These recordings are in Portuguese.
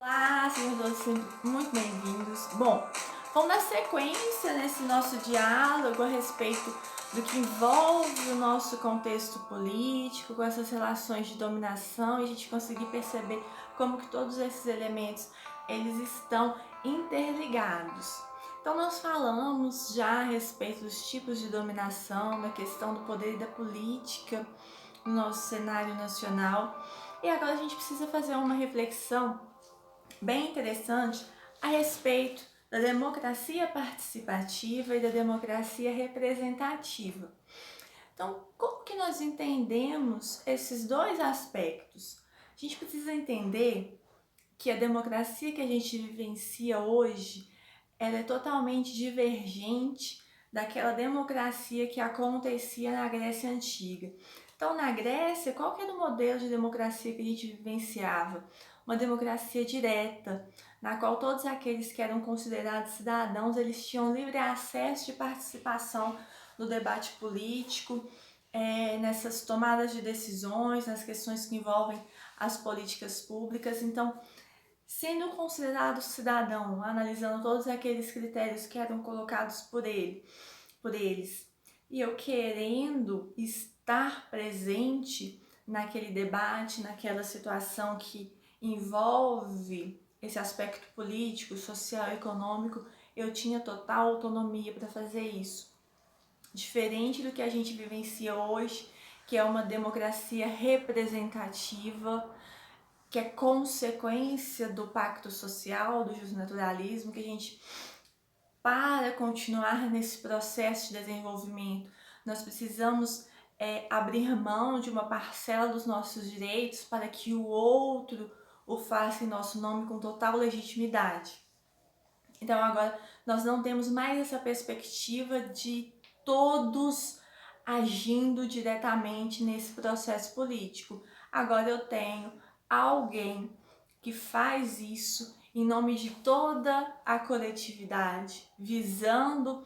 Olá, sejam todos sempre muito bem-vindos. Bom, vamos dar sequência nesse nosso diálogo a respeito do que envolve o nosso contexto político, com essas relações de dominação, e a gente conseguir perceber como que todos esses elementos eles estão interligados. Então nós falamos já a respeito dos tipos de dominação, da questão do poder e da política no nosso cenário nacional, e agora a gente precisa fazer uma reflexão bem interessante a respeito da democracia participativa e da democracia representativa. Então, como que nós entendemos esses dois aspectos? A gente precisa entender que a democracia que a gente vivencia hoje, ela é totalmente divergente daquela democracia que acontecia na Grécia Antiga. Então, na Grécia, qual que era o modelo de democracia que a gente vivenciava? Uma democracia direta, na qual todos aqueles que eram considerados cidadãos, eles tinham livre acesso de participação no debate político, nessas tomadas de decisões, nas questões que envolvem as políticas públicas. Então, sendo considerado cidadão, analisando todos aqueles critérios que eram colocados por eles, e eu querendo estar presente naquele debate, naquela situação que envolve esse aspecto político, social, econômico, eu tinha total autonomia para fazer isso. Diferente do que a gente vivencia hoje, que é uma democracia representativa, que é consequência do pacto social, do justnaturalismo, que a gente, para continuar nesse processo de desenvolvimento, nós precisamos abrir mão de uma parcela dos nossos direitos para que o outro o faça em nosso nome com total legitimidade. Então agora nós não temos mais essa perspectiva de todos agindo diretamente nesse processo político. Agora eu tenho alguém que faz isso em nome de toda a coletividade, visando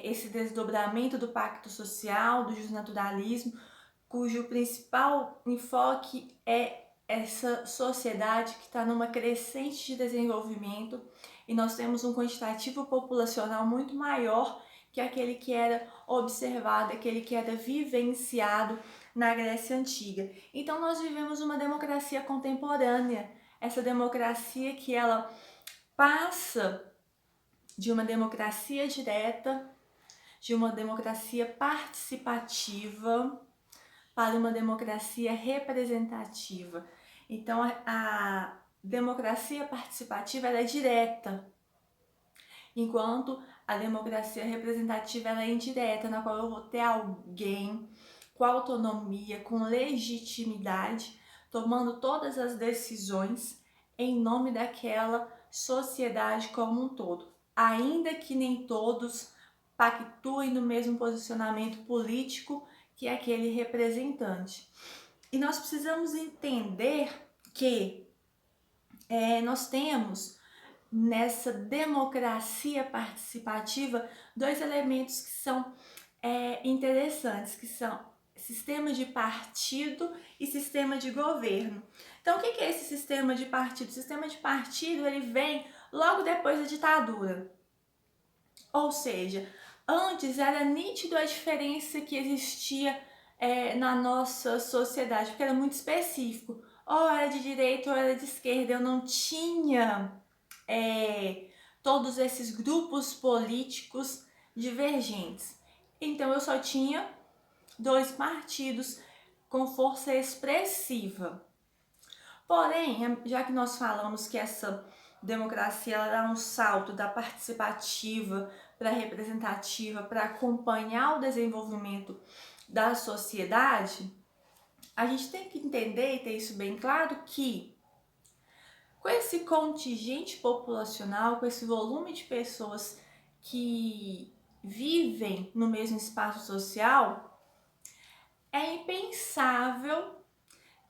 esse desdobramento do pacto social, do justnaturalismo, cujo principal enfoque é essa sociedade que está numa crescente de desenvolvimento, e nós temos um quantitativo populacional muito maior que aquele que era observado, aquele que era vivenciado na Grécia Antiga. Então nós vivemos uma democracia contemporânea, essa democracia que ela passa de uma democracia direta, de uma democracia participativa, para uma democracia representativa. Então a democracia participativa ela é direta, enquanto a democracia representativa ela é indireta, na qual eu vou ter alguém com autonomia, com legitimidade, tomando todas as decisões em nome daquela sociedade como um todo, ainda que nem todos pactuem no mesmo posicionamento político que é aquele representante. E nós precisamos entender que nós temos nessa democracia participativa dois elementos que são interessantes, que são sistema de partido e sistema de governo. Então, o que é esse sistema de partido? O sistema de partido ele vem logo depois da ditadura. Ou seja, antes era nítido a diferença que existia na nossa sociedade, porque era muito específico. Ou era de direita ou era de esquerda. Eu não tinha todos esses grupos políticos divergentes. Então eu só tinha dois partidos com força expressiva. Porém, já que nós falamos que essa democracia ela dá um salto da participativa para a representativa, para acompanhar o desenvolvimento da sociedade, a gente tem que entender e ter isso bem claro que com esse contingente populacional, com esse volume de pessoas que vivem no mesmo espaço social, é impensável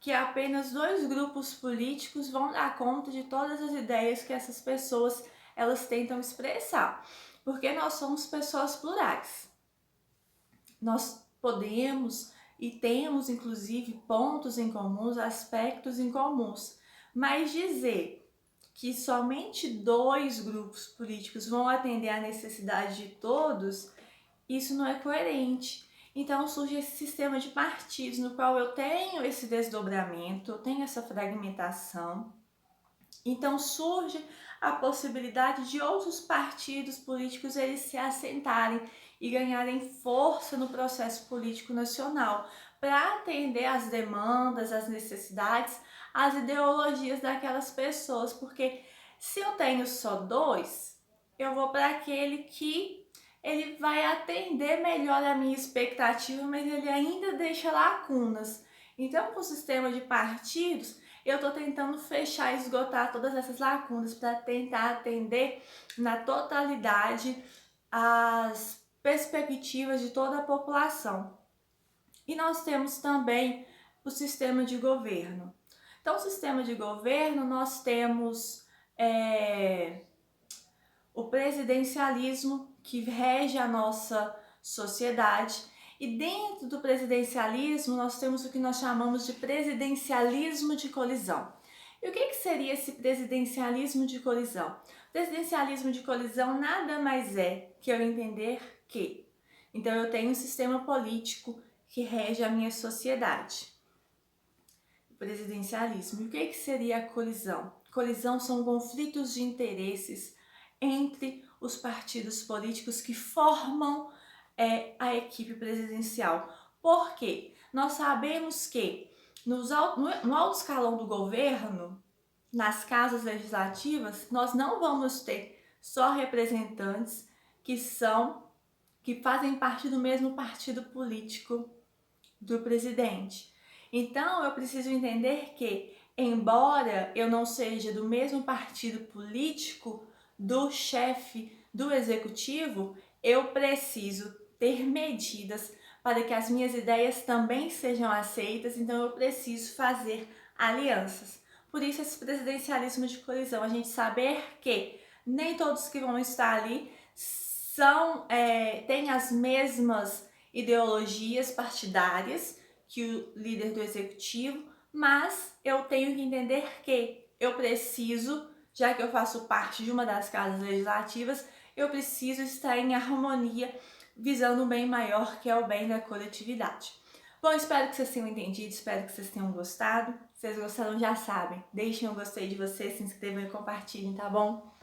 que apenas dois grupos políticos vão dar conta de todas as ideias que essas pessoas elas tentam expressar, porque nós somos pessoas plurais. Nós podemos e temos inclusive pontos em comuns, aspectos em comuns, mas dizer que somente 2 grupos políticos vão atender à necessidade de todos, isso não é coerente. Então surge esse sistema de partidos no qual eu tenho esse desdobramento, eu tenho essa fragmentação. Então surge a possibilidade de outros partidos políticos eles se assentarem e ganharem força no processo político nacional para atender às demandas, às necessidades, às ideologias daquelas pessoas, porque se eu tenho só 2, eu vou para aquele que ele vai atender melhor a minha expectativa, mas ele ainda deixa lacunas. Então, com o sistema de partidos, eu estou tentando fechar e esgotar todas essas lacunas para tentar atender na totalidade as perspectivas de toda a população. E nós temos também o sistema de governo. Então, o sistema de governo, nós temos o presidencialismo que rege a nossa sociedade. E dentro do presidencialismo, nós temos o que nós chamamos de presidencialismo de colisão. E o que seria esse presidencialismo de colisão? Presidencialismo de colisão nada mais é que eu entender que, então eu tenho um sistema político que rege a minha sociedade. Presidencialismo. E o que seria a colisão? Colisão são conflitos de interesses entre os partidos políticos que formam a equipe presidencial. Por quê? Nós sabemos que no alto escalão do governo, nas casas legislativas, nós não vamos ter só representantes que fazem parte do mesmo partido político do presidente. Então, eu preciso entender que, embora eu não seja do mesmo partido político do chefe do executivo, eu preciso ter medidas para que as minhas ideias também sejam aceitas, então eu preciso fazer alianças. Por isso esse presidencialismo de colisão, a gente saber que nem todos que vão estar ali têm as mesmas ideologias partidárias que o líder do executivo, mas eu tenho que entender que eu preciso, já que eu faço parte de uma das casas legislativas, eu preciso estar em harmonia, visando um bem maior, que é o bem da coletividade. Bom, espero que vocês tenham entendido, espero que vocês tenham gostado. Se vocês gostaram, já sabem, deixem um gostei de vocês, se inscrevam e compartilhem, tá bom?